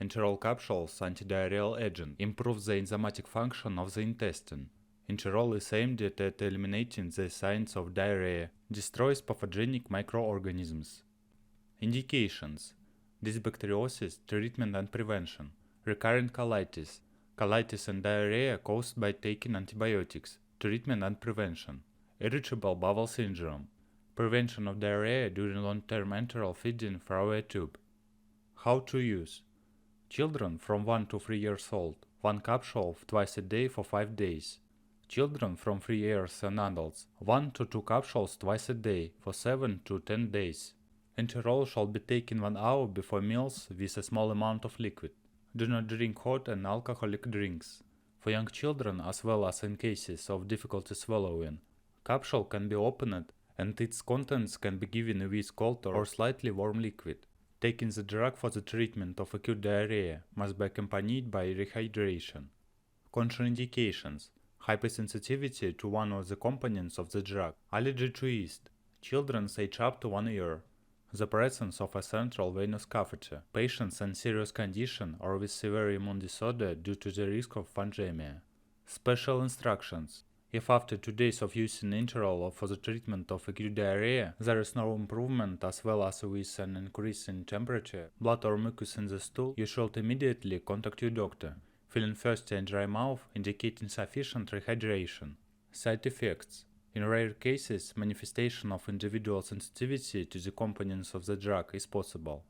Enterol capsules antidiarrheal agent improves the enzymatic function of the intestine. Enterol is aimed at eliminating the signs of diarrhea, destroys pathogenic microorganisms. Indications: Dysbacteriosis, treatment and prevention. Recurrent colitis. Colitis and diarrhea caused by taking antibiotics. Treatment and prevention. Irritable bowel syndrome. Prevention of diarrhea during long-term enteral feeding through a tube. How to use. Children from 1 to 3 years old, 1 capsule twice a day for 5 days. Children from 3 years and adults, 1 to 2 capsules twice a day for 7 to 10 days. Enterol shall be taken 1 hour before meals with a small amount of liquid. Do not drink hot and alcoholic drinks. For young children as well as in cases of difficulty swallowing, capsule can be opened and its contents can be given with cold or slightly warm liquid. Taking the drug for the treatment of acute diarrhea must be accompanied by rehydration. Contraindications: hypersensitivity to one of the components of the drug, allergy to yeast, children age up to 1 year, the presence of a central venous catheter, patients in serious condition or with severe immune disorder due to the risk of fungemia. Special instructions: if after 2 days of using Enterol for the treatment of acute diarrhea there is no improvement as well as with an increase in temperature, blood or mucus in the stool, you should immediately contact your doctor. Feeling thirsty and dry mouth indicate insufficient rehydration. Side effects: in rare cases, manifestation of individual sensitivity to the components of the drug is possible.